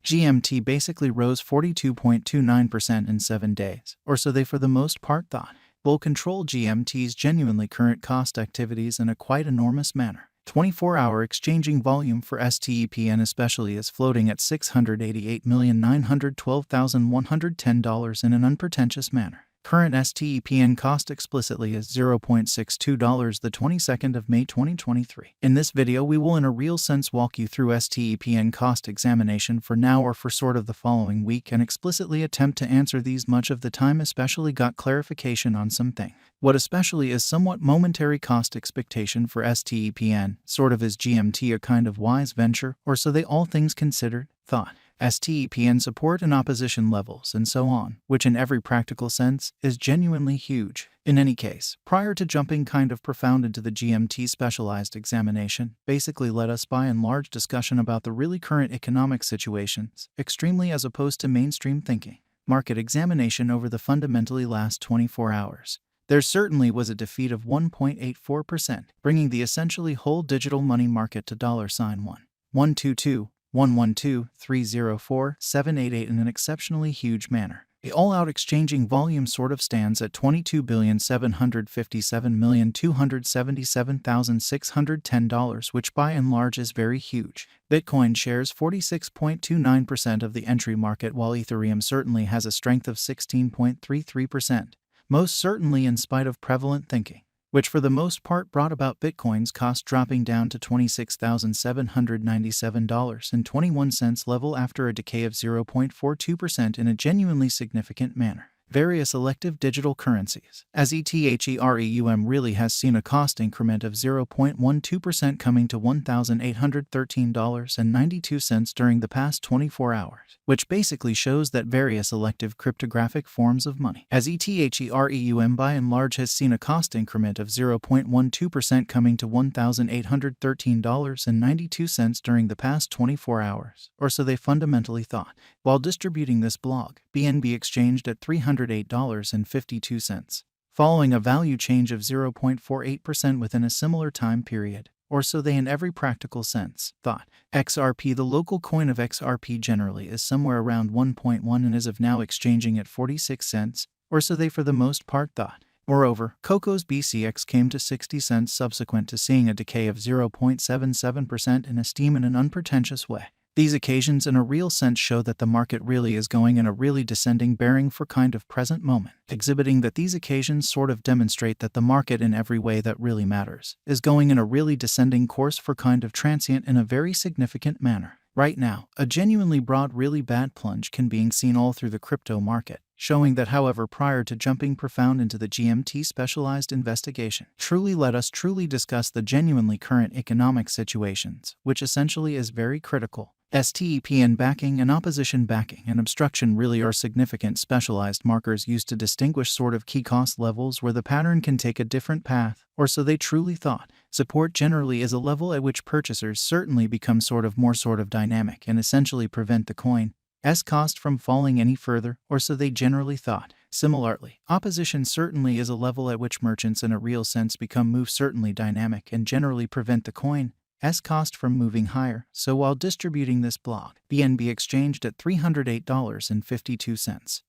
GMT basically rose 42.29% in 7 days, or so they for the most part thought. Will control GMT's genuinely current cost activities in a quite enormous manner. 24-hour exchanging volume for STEPN especially is floating at $688,912,110 in an unpretentious manner. Current STEPN cost explicitly is $0.62 the 22nd of May 2023. In this video we will in a real sense walk you through STEPN cost examination for now or for sort of the following week and explicitly attempt to answer these much of the time especially got clarification on something. What especially is somewhat momentary cost expectation for STEPN, sort of is GMT a kind of wise venture, or so they all things considered, thought. STEPN support and opposition levels and so on, which in every practical sense is genuinely huge. In any case, prior to jumping kind of profound into the GMT specialized examination, basically let us by and large discussion about the really current economic situations, extremely as opposed to mainstream thinking. Market examination over the fundamentally last 24 hours. There certainly was a defeat of 1.84%, bringing the essentially whole digital money market to $112,112,304,788 in an exceptionally huge manner. The all-out exchanging volume sort of stands at $22,757,277,610, which by and large is very huge. Bitcoin shares 46.29% of the entry market, while Ethereum certainly has a strength of 16.33%. Most certainly in spite of prevalent thinking, which for the most part brought about Bitcoin's cost dropping down to $26,797.21 level after a decay of 0.42% in a genuinely significant manner. Various elective digital currencies, as Ethereum really has seen a cost increment of 0.12% coming to $1,813.92 during the past 24 hours, which basically shows that various elective cryptographic forms of money, as Ethereum by and large has seen a cost increment of 0.12% coming to $1,813.92 during the past 24 hours, or so they fundamentally thought. While distributing this blog, BNB exchanged at $308.52, following a value change of 0.48% within a similar time period, or so they in every practical sense thought. XRP, the local coin of XRP generally, is somewhere around 1.1 and is of now exchanging at 46 cents, or so they for the most part thought. Moreover, Coco's BCX came to 60 cents subsequent to seeing a decay of 0.77% in esteem in an unpretentious way. These occasions in a real sense show that the market really is going in a really descending bearing for kind of present moment, exhibiting that these occasions sort of demonstrate that the market in every way that really matters is going in a really descending course for kind of transient in a very significant manner. Right now, a genuinely broad really bad plunge can be seen all through the crypto market, showing that however prior to jumping profound into the GMT specialized investigation, let us truly discuss the genuinely current economic situations, which essentially is very critical. STEPN backing and opposition backing and obstruction really are significant specialized markers used to distinguish sort of key cost levels where the pattern can take a different path, or so they truly thought. Support generally is a level at which purchasers certainly become more dynamic and essentially prevent the coin's cost from falling any further, or so they generally thought. Similarly, opposition certainly is a level at which merchants in a real sense become certainly dynamic and generally prevent the coin's cost from moving higher, so while distributing this blog, BNB exchanged at $308.52,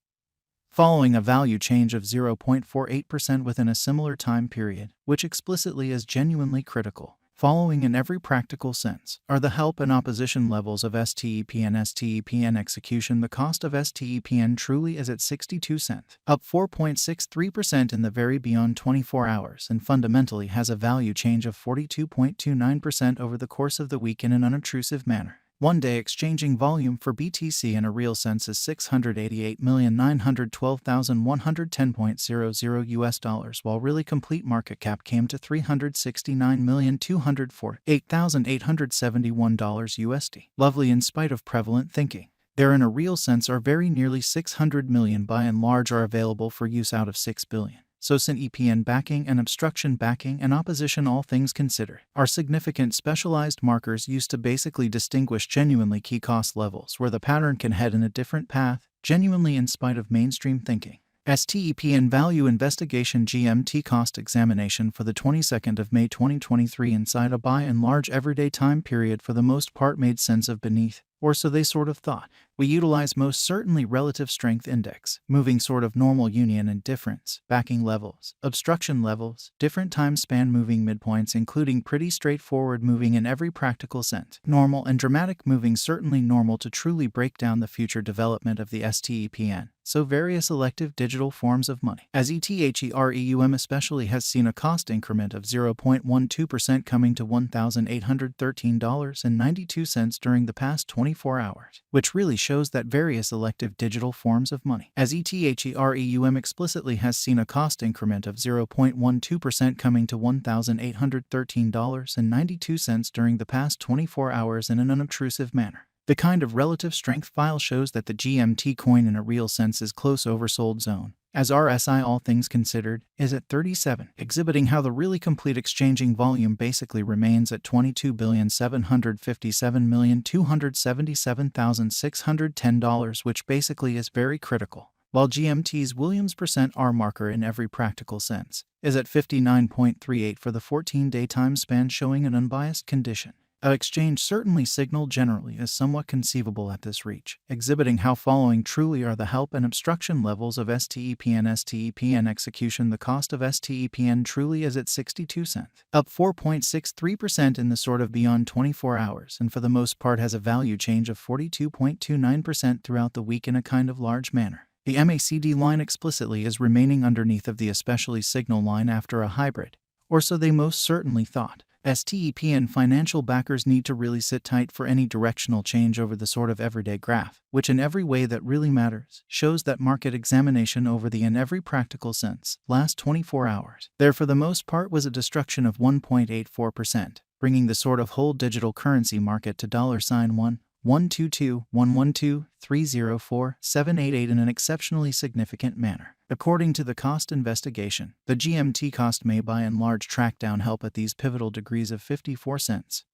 following a value change of 0.48% within a similar time period, which explicitly is genuinely critical. Following in every practical sense are the help and opposition levels of STEPN execution. The cost of STEPN truly is at 62 cents, up 4.63% in the very beyond 24 hours and fundamentally has a value change of 42.29% over the course of the week in an unobtrusive manner. One-day exchanging volume for BTC in a real sense is $688,912,110.00 while really complete market cap came to $369,248,871 Lovely in spite of prevalent thinking. There in a real sense are very nearly 600 million by and large are available for use out of 6 billion. So STEPN backing and obstruction backing and opposition all things considered are significant specialized markers used to basically distinguish genuinely key cost levels where the pattern can head in a different path, genuinely in spite of mainstream thinking. STEPN Value Investigation GMT Cost Examination for the 22nd of May 2023 inside a by and large everyday time period for the most part made sense of beneath. or so they sort of thought. We utilize most certainly relative strength index, moving sort of normal union and difference, backing levels, obstruction levels, different time span moving midpoints including pretty straightforward moving in every practical sense, normal and dramatic moving certainly normal to truly break down the future development of the stepn. So various elective digital forms of money. As ETHEREUM especially has seen a cost increment of 0.12% coming to $1,813.92 during the past 24 hours, which really shows that various elective digital forms of money. As ETHEREUM explicitly has seen a cost increment of 0.12% coming to $1,813.92 during the past 24 hours in an unobtrusive manner. The kind of relative strength file shows that the GMT coin in a real sense is close oversold zone, as RSI all things considered is at 37, exhibiting how the really complete exchanging volume basically remains at $22,757,277,610, which basically is very critical, while GMT's Williams % R marker in every practical sense is at 59.38 for the 14-day time span, showing an unbiased condition. An exchange certainly signal generally is somewhat conceivable at this reach, exhibiting how following truly are the help and obstruction levels of STEPN execution. The cost of STEPN truly is at 62 cents, up 4.63% in the sort of beyond 24 hours, and for the most part has a value change of 42.29% throughout the week in a kind of large manner. The MACD line explicitly is remaining underneath of the especially signal line after a hybrid, or so they most certainly thought. STEPN financial backers need to really sit tight for any directional change over the sort of everyday graph, which in every way that really matters, shows that market examination over the in every practical sense, last 24 hours. There for the most part was a destruction of 1.84%, bringing the sort of whole digital currency market to $1,122,112,304,788 in an exceptionally significant manner. According to the cost investigation, the GMT cost may by and large track down help at these pivotal degrees of 54 cents.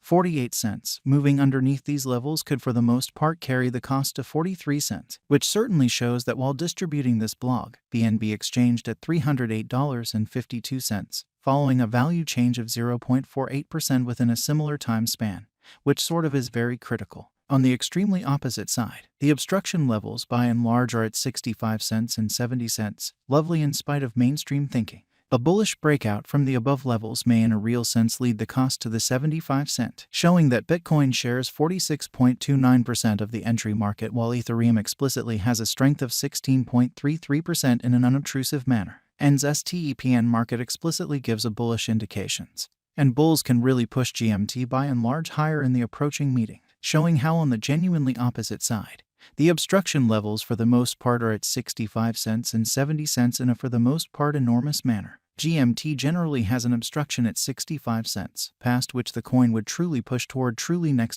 48 cents, moving underneath these levels could for the most part carry the cost to 43 cents, which certainly shows that while distributing this blog, BNB exchanged at $308.52, following a value change of 0.48% within a similar time span, which sort of is very critical. On the extremely opposite side, the obstruction levels by and large are at 65 cents and 70 cents, lovely in spite of mainstream thinking. A bullish breakout from the above levels may in a real sense lead the cost to the 75 cent, showing that Bitcoin shares 46.29% of the entry market while Ethereum explicitly has a strength of 16.33% in an unobtrusive manner. And STEPN market explicitly gives a bullish indications. And bulls can really push GMT by and large higher in the approaching meeting, showing how on the genuinely opposite side, the obstruction levels for the most part are at 65 cents and 70 cents in a for the most part enormous manner. GMT generally has an obstruction at 65 cents, past which the coin would truly push toward truly next